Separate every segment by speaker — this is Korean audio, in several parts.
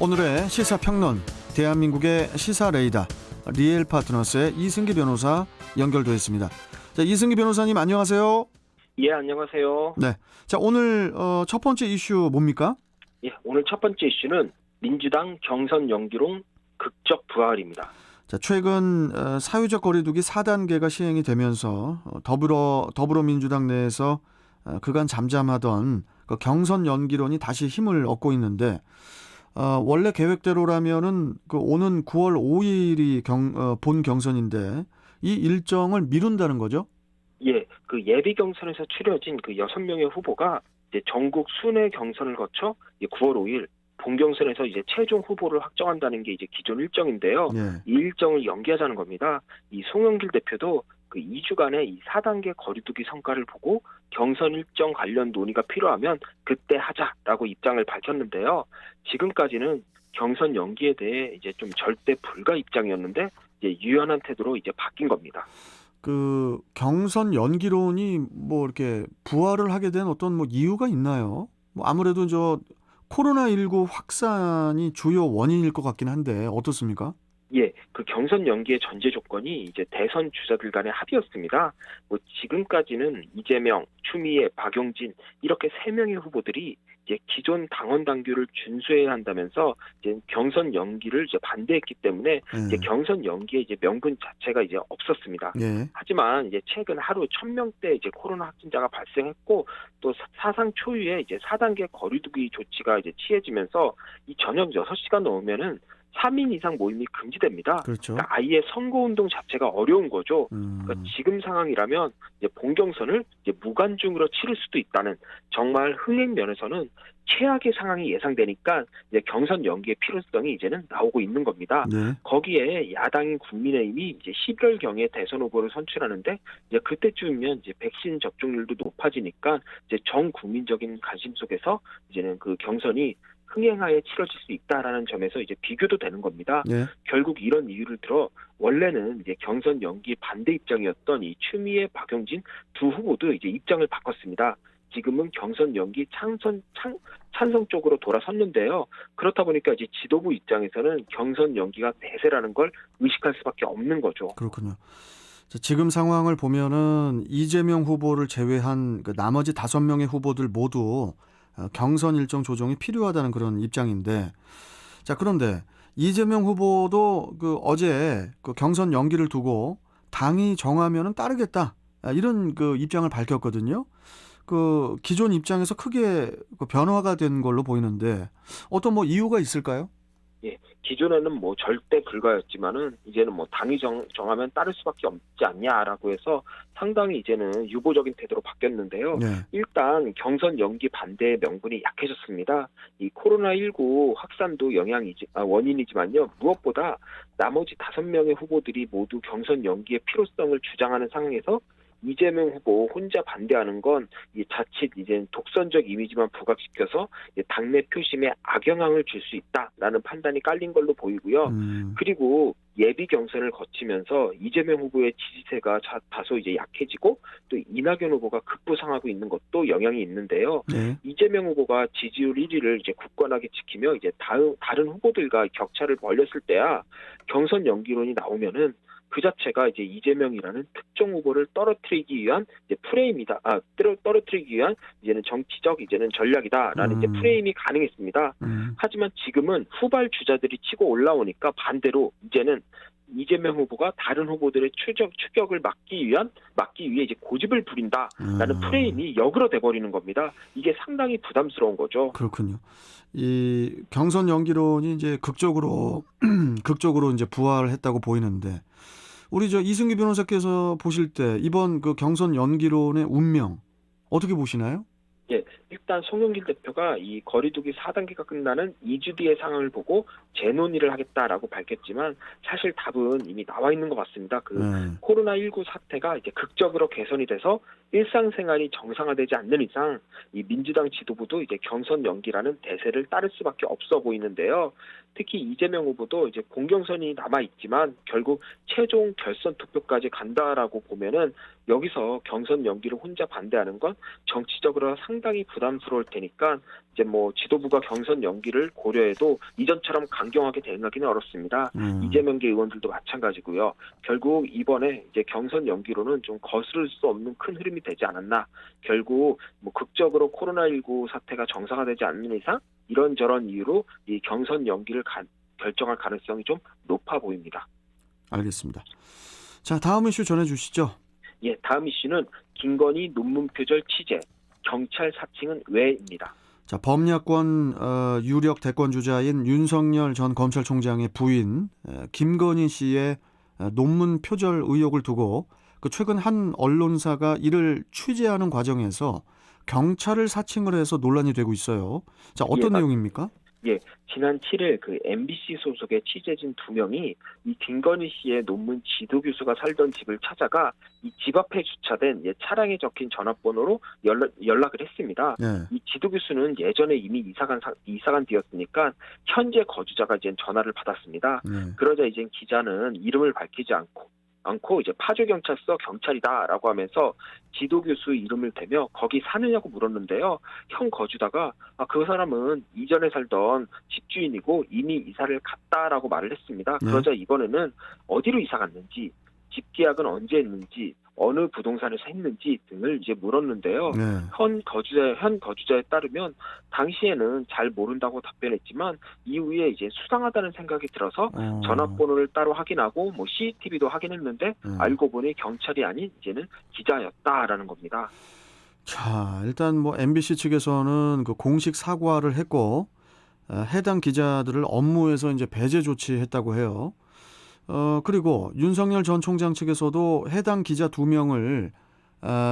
Speaker 1: 오늘의 시사평론, 대한민국의 시사 레이더 리엘 파트너스의 이승기 변호사 연결되어 있습니다. 자, 이승기 변호사님 안녕하세요.
Speaker 2: 예, 안녕하세요.
Speaker 1: 네, 자 오늘 첫 번째 이슈 뭡니까?
Speaker 2: 예, 오늘 첫 번째 이슈는 민주당 경선 연기론 극적 부활입니다.
Speaker 1: 자, 최근 사회적 거리두기 4단계가 시행이 되면서 더불어민주당 내에서 그간 잠잠하던 그 경선 연기론이 다시 힘을 얻고 있는데 원래 계획대로라면은 그 오는 9월 5일이 본 경선인데 이 일정을 미룬다는 거죠?
Speaker 2: 예, 그 예비 경선에서 추려진 그 6명의 후보가 이제 전국 순회 경선을 거쳐 9월 5일 본 경선에서 이제 최종 후보를 확정한다는 게 이제 기존 일정인데요.
Speaker 1: 예.
Speaker 2: 이 일정을 연기하자는 겁니다. 이 송영길 대표도 그 2주간의 이 4단계 거리두기 성과를 보고 경선 일정 관련 논의가 필요하면 그때 하자라고 입장을 밝혔는데요. 지금까지는 경선 연기에 대해 이제 좀 절대 불가 입장이었는데 이제 유연한 태도로 이제 바뀐 겁니다.
Speaker 1: 그 경선 연기론이 뭐 이렇게 부활을 하게 된 어떤 뭐 이유가 있나요? 뭐 아무래도 코로나19 확산이 주요 원인일 것 같긴 한데 어떻습니까?
Speaker 2: 예, 그 경선 연기의 전제 조건이 이제 대선 주자들 간의 합의였습니다. 뭐 지금까지는 이재명, 추미애, 박용진 이렇게 3명의 후보들이 이제 기존 당원 당규를 준수해야 한다면서 이제 경선 연기를 이제 반대했기 때문에 이제 경선 연기의 이제 명분 자체가 이제 없었습니다.
Speaker 1: 예.
Speaker 2: 하지만 이제 최근 하루 1,000명대 이제 코로나 확진자가 발생했고 또 사상 초유의 이제 4단계 거리두기 조치가 이제 취해지면서 이 저녁 6시가 넘으면은 3인 이상 모임이 금지됩니다.
Speaker 1: 그렇죠.
Speaker 2: 그러니까 아예 선거운동 자체가 어려운 거죠. 그러니까 지금 상황이라면 이제 본경선을 이제 무관중으로 치를 수도 있다는 정말 흥행 면에서는 최악의 상황이 예상되니까 이제 경선 연기의 필요성이 이제는 나오고 있는 겁니다.
Speaker 1: 네.
Speaker 2: 거기에 야당인 국민의힘이 이제 11월경에 대선 후보를 선출하는데 이제 그때쯤이면 이제 백신 접종률도 높아지니까 이제 전 국민적인 관심 속에서 이제는 그 경선이 흥행하에 치러질 수 있다라는 점에서 이제 비교도 되는 겁니다.
Speaker 1: 네.
Speaker 2: 결국 이런 이유를 들어 원래는 이제 경선 연기 반대 입장이었던 이 추미애, 박용진 두 후보도 이제 입장을 바꿨습니다. 지금은 경선 연기 찬성 쪽으로 돌아섰는데요. 그렇다 보니까 이제 지도부 입장에서는 경선 연기가 대세라는 걸 의식할 수밖에 없는 거죠.
Speaker 1: 그렇군요. 자, 지금 상황을 보면은 이재명 후보를 제외한 그 나머지 5명의 후보들 모두 경선 일정 조정이 필요하다는 그런 입장인데, 자, 그런데 이재명 후보도 그 어제 그 경선 연기를 두고 당이 정하면은 따르겠다, 이런 그 입장을 밝혔거든요. 그 기존 입장에서 크게 그 변화가 된 걸로 보이는데 어떤 뭐 이유가 있을까요?
Speaker 2: 예, 기존에는 뭐 절대 불가였지만은 이제는 뭐 당이 정하면 따를 수밖에 없지 않냐라고 해서 상당히 이제는 유보적인 태도로 바뀌었는데요.
Speaker 1: 네.
Speaker 2: 일단 경선 연기 반대의 명분이 약해졌습니다. 이 코로나19 확산도 원인이지만요. 무엇보다 나머지 5명의 후보들이 모두 경선 연기의 필요성을 주장하는 상황에서 이재명 후보 혼자 반대하는 건 자칫 이제 독선적 이미지만 부각시켜서 당내 표심에 악영향을 줄 수 있다라는 판단이 깔린 걸로 보이고요. 그리고 예비 경선을 거치면서 이재명 후보의 지지세가 다소 이제 약해지고 또 이낙연 후보가 급부상하고 있는 것도 영향이 있는데요.
Speaker 1: 네.
Speaker 2: 이재명 후보가 지지율 1위를 이제 굳건하게 지키며 이제 다른 후보들과 격차를 벌렸을 때야 경선 연기론이 나오면은 그 자체가 이제 이재명이라는 특정 후보를 떨어뜨리기 위한 이제 프레임이다. 떨어뜨리기 위한 이제는 정치적 이제는 전략이다라는 이제 프레임이 가능했습니다. 하지만 지금은 후발 주자들이 치고 올라오니까 반대로 이제는 이재명 후보가 다른 후보들의 추격을 막기 위해 이제 고집을 부린다라는 프레임이 역으로 돼버리는 겁니다. 이게 상당히 부담스러운 거죠.
Speaker 1: 그렇군요. 이 경선 연기론이 이제 극적으로 이제 부활했다고 보이는데 우리 이승기 변호사께서 보실 때 이번 그 경선 연기론의 운명 어떻게 보시나요?
Speaker 2: 예, 일단 송영길 대표가 이 거리두기 4단계가 끝나는 2주 뒤의 상황을 보고 재논의를 하겠다라고 밝혔지만 사실 답은 이미 나와 있는 것 같습니다. 코로나19 사태가 이제 극적으로 개선이 돼서 일상생활이 정상화되지 않는 이상 이 민주당 지도부도 이제 경선 연기라는 대세를 따를 수밖에 없어 보이는데요. 특히 이재명 후보도 이제 공경선이 남아 있지만 결국 최종 결선 투표까지 간다라고 보면은 여기서 경선 연기를 혼자 반대하는 건 정치적으로 상당히 부담스러울 테니까 이제 뭐 지도부가 경선 연기를 고려해도 이전처럼 강경하게 대응하기는 어렵습니다. 이재명계 의원들도 마찬가지고요. 결국 이번에 이제 경선 연기로는 좀 거스를 수 없는 큰 흐름이 되지 않았나. 결국 뭐 극적으로 코로나19 사태가 정상화되지 않는 이상 이런저런 이유로 이 경선 연기를 결정할 가능성이 좀 높아 보입니다.
Speaker 1: 알겠습니다. 자, 다음 이슈 전해주시죠.
Speaker 2: 예, 다음 이슈는 김건희 논문 표절 취재, 경찰 사칭은 왜입니다.
Speaker 1: 자, 범야권 유력 대권 주자인 윤석열 전 검찰총장의 부인 김건희 씨의 논문 표절 의혹을 두고 그 최근 한 언론사가 이를 취재하는 과정에서 경찰을 사칭을 해서 논란이 되고 있어요. 자, 어떤 내용입니까?
Speaker 2: 예, 지난 7일 그 MBC 소속의 취재진 2명이 이 김건희 씨의 논문 지도 교수가 살던 집을 찾아가 이 집 앞에 주차된 차량에 적힌 전화번호로 연락을 했습니다.
Speaker 1: 네.
Speaker 2: 이 지도 교수는 예전에 이미 이사간 뒤였으니까 현재 거주자가 이제 전화를 받았습니다.
Speaker 1: 네.
Speaker 2: 그러자 이제 기자는 이름을 밝히지 않고 이제 파주경찰서 경찰이다라고 하면서 지도 교수 이름을 대며 거기 사느냐고 물었는데요. 현 거주다가 그 사람은 이전에 살던 집주인이고 이미 이사를 갔다라고 말을 했습니다. 그러자 이번에는 어디로 이사 갔는지, 집 계약은 언제 했는지, 어느 부동산에서 했는지 등을 이제 물었는데요.
Speaker 1: 네.
Speaker 2: 현 거주자에 따르면 당시에는 잘 모른다고 답변했지만 이후에 이제 수상하다는 생각이 들어서 전화번호를 따로 확인하고 뭐 CCTV도 확인했는데 알고 보니 경찰이 아닌 이제는 기자였다라는 겁니다.
Speaker 1: 자, 일단 뭐 MBC 측에서는 그 공식 사과를 했고 해당 기자들을 업무에서 이제 배제 조치했다고 해요. 그리고 윤석열 전 총장 측에서도 해당 기자 2명을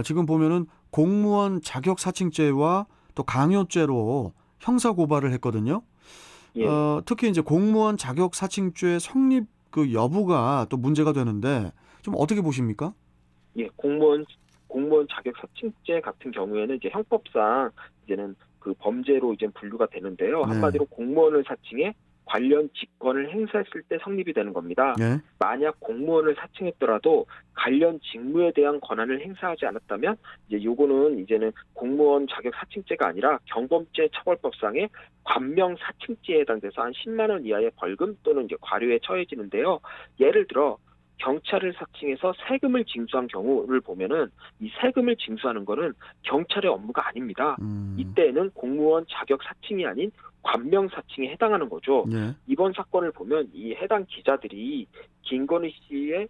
Speaker 1: 지금 보면은 공무원 자격 사칭죄와 또 강요죄로 형사 고발을 했거든요.
Speaker 2: 예.
Speaker 1: 특히 이제 공무원 자격 사칭죄 성립 그 여부가 또 문제가 되는데 좀 어떻게 보십니까?
Speaker 2: 예, 공무원 자격 사칭죄 같은 경우에는 이제 형법상 이제는 그 범죄로 이제 분류가 되는데요.
Speaker 1: 네.
Speaker 2: 한마디로 공무원을 사칭해 관련 직권을 행사했을 때 성립이 되는 겁니다.
Speaker 1: 네.
Speaker 2: 만약 공무원을 사칭했더라도 관련 직무에 대한 권한을 행사하지 않았다면 이제 요거는 이제는 공무원 자격 사칭죄가 아니라 경범죄 처벌법상의 관명 사칭죄에 해당돼서 한 10만 원 이하의 벌금 또는 이제 과료에 처해지는데요. 예를 들어 경찰을 사칭해서 세금을 징수한 경우를 보면은 이 세금을 징수하는 거는 경찰의 업무가 아닙니다. 이때는 공무원 자격 사칭이 아닌 관명 사칭에 해당하는 거죠.
Speaker 1: 네.
Speaker 2: 이번 사건을 보면 이 해당 기자들이 김건희 씨의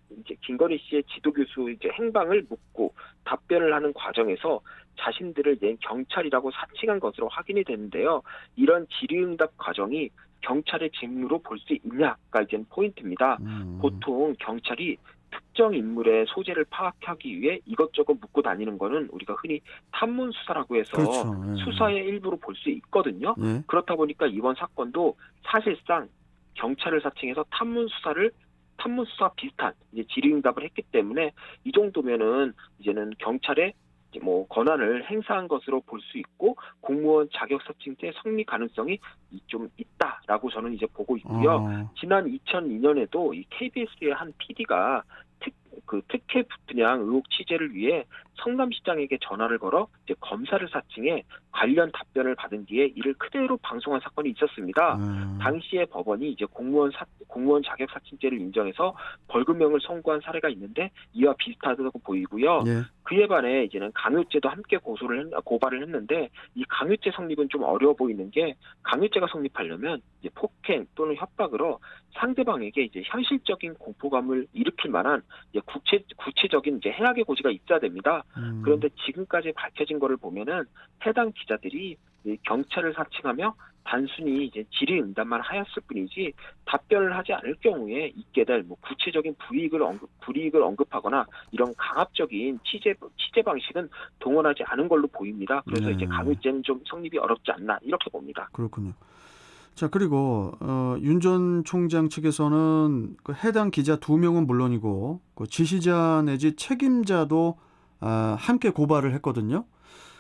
Speaker 2: 지도 교수 이제 행방을 묻고 답변을 하는 과정에서 자신들을 경찰이라고 사칭한 것으로 확인이 되는데요. 이런 질의응답 과정이 경찰의 직무로 볼 수 있냐가 이제 포인트입니다. 보통 경찰이 특정 인물의 소재를 파악하기 위해 이것저것 묻고 다니는 거는 우리가 흔히 탐문 수사라고 해서
Speaker 1: 그렇죠.
Speaker 2: 수사의 일부로 볼 수 있거든요.
Speaker 1: 네.
Speaker 2: 그렇다 보니까 이번 사건도 사실상 경찰을 사칭해서 탐문 수사 비슷한 이제 질의응답을 했기 때문에 이 정도면은 이제는 경찰의 이제 뭐 권한을 행사한 것으로 볼 수 있고 공무원 자격 사칭죄 성립 가능성이 좀 있다라고 저는 이제 보고 있고요. 지난 2002년에도 이 KBS의 한 PD가 특혜 분양 의혹 취재를 위해 성남시장에게 전화를 걸어 이제 검사를 사칭해 관련 답변을 받은 뒤에 이를 그대로 방송한 사건이 있었습니다. 당시에 법원이 이제 공무원 자격 사칭죄를 인정해서 벌금형을 선고한 사례가 있는데 이와 비슷하다고 보이고요.
Speaker 1: 네.
Speaker 2: 그에 반해 이제는 강요죄도 함께 고발을 했는데 이 강요죄 성립은 좀 어려워 보이는 게 강요죄가 성립하려면 이제 폭행 또는 협박으로 상대방에게 이제 현실적인 공포감을 일으킬 만한 이제 구체적인 이제 해악의 고지가 있어야 됩니다. 그런데 지금까지 밝혀진 거를 보면은 해당 기자들이 경찰을 사칭하며 단순히 이제 질의응답만 하였을 뿐이지 답변을 하지 않을 경우에 있게 될 뭐 구체적인 불이익을 언급하거나 이런 강압적인 취재 방식은 동원하지 않은 걸로 보입니다. 그래서 이제 강요죄는 좀 성립이 어렵지 않나 이렇게 봅니다.
Speaker 1: 그렇군요. 자, 그리고 윤 전 총장 측에서는 그 해당 기자 2명은 물론이고 그 지시자 내지 책임자도 함께 고발을 했거든요.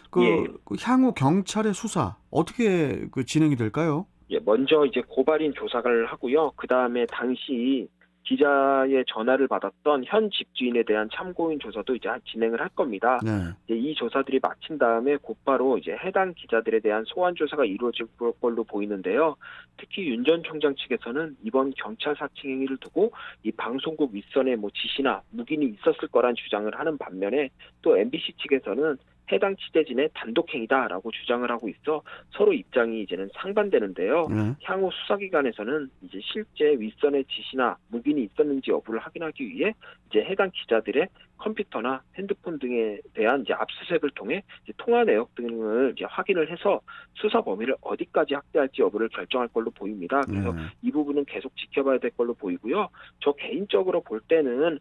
Speaker 1: 그 향후 경찰의 수사 어떻게 진행이 될까요?
Speaker 2: 예, 먼저 이제 고발인 조사를 하고요. 그 다음에 당시 기자의 전화를 받았던 현 집주인에 대한 참고인 조사도 이제 진행을 할 겁니다.
Speaker 1: 네.
Speaker 2: 이제 이 조사들이 마친 다음에 곧바로 이제 해당 기자들에 대한 소환 조사가 이루어질 걸로 보이는데요. 특히 윤 전 총장 측에서는 이번 경찰 사칭 행위를 두고 이 방송국 윗선에 뭐 지시나 묵인이 있었을 거란 주장을 하는 반면에 또 MBC 측에서는 해당 취재진의 단독 행위다라고 주장을 하고 있어 서로 입장이 이제는 상반되는데요.
Speaker 1: 네.
Speaker 2: 향후 수사기관에서는 이제 실제 윗선의 지시나 묵인이 있었는지 여부를 확인하기 위해 이제 해당 기자들의 컴퓨터나 핸드폰 등에 대한 이제 압수수색을 통해 이제 통화 내역 등을 이제 확인을 해서 수사 범위를 어디까지 확대할지 여부를 결정할 걸로 보입니다. 그래서
Speaker 1: 네.
Speaker 2: 이 부분은 계속 지켜봐야 될 걸로 보이고요. 저 개인적으로 볼 때는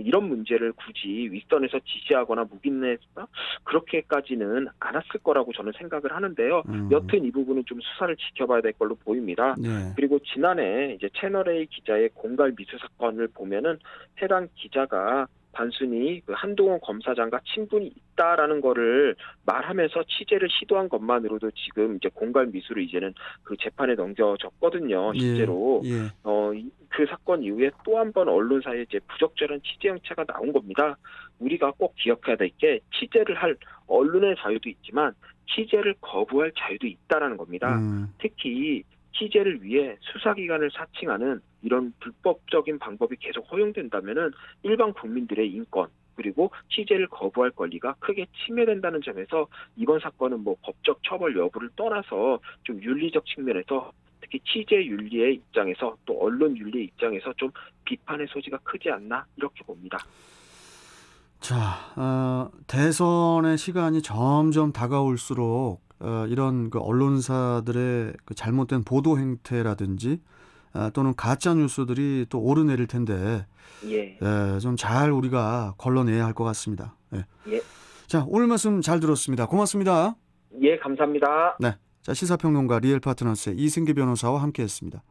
Speaker 2: 이런 문제를 굳이 윗선에서 지시하거나 묵인했다 그렇게까지는 않았을 거라고 저는 생각을 하는데요. 여튼 이 부분은 좀 수사를 지켜봐야 될 걸로 보입니다.
Speaker 1: 네.
Speaker 2: 그리고 지난해 이제 채널A 기자의 공갈 미수 사건을 보면은 해당 기자가 단순히 그 한동훈 검사장과 친분이 있다라는 거를 말하면서 취재를 시도한 것만으로도 지금 이제 공갈 미수를 이제는 그 재판에 넘겨졌거든요. 실제로
Speaker 1: 예.
Speaker 2: 그 사건 이후에 또 한 번 언론사에 이제 부적절한 취재 형체가 나온 겁니다. 우리가 꼭 기억해야 될 게 취재를 할 언론의 자유도 있지만 취재를 거부할 자유도 있다라는 겁니다. 특히 취재를 위해 수사기관을 사칭하는 이런 불법적인 방법이 계속 허용된다면은 일반 국민들의 인권 그리고 취재를 거부할 권리가 크게 침해된다는 점에서 이번 사건은 뭐 법적 처벌 여부를 떠나서 좀 윤리적 측면에서 특히 취재 윤리의 입장에서 또 언론 윤리의 입장에서 좀 비판의 소지가 크지 않나 이렇게 봅니다.
Speaker 1: 자, 대선의 시간이 점점 다가올수록 이런 그 언론사들의 그 잘못된 보도 행태라든지 또는 가짜 뉴스들이 또 오르내릴 텐데
Speaker 2: 예.
Speaker 1: 좀 잘 우리가 걸러내야 할 것 같습니다. 예.
Speaker 2: 예.
Speaker 1: 자, 오늘 말씀 잘 들었습니다. 고맙습니다.
Speaker 2: 예, 감사합니다.
Speaker 1: 네, 자 시사평론가 리얼파트너스의 이승기 변호사와 함께했습니다.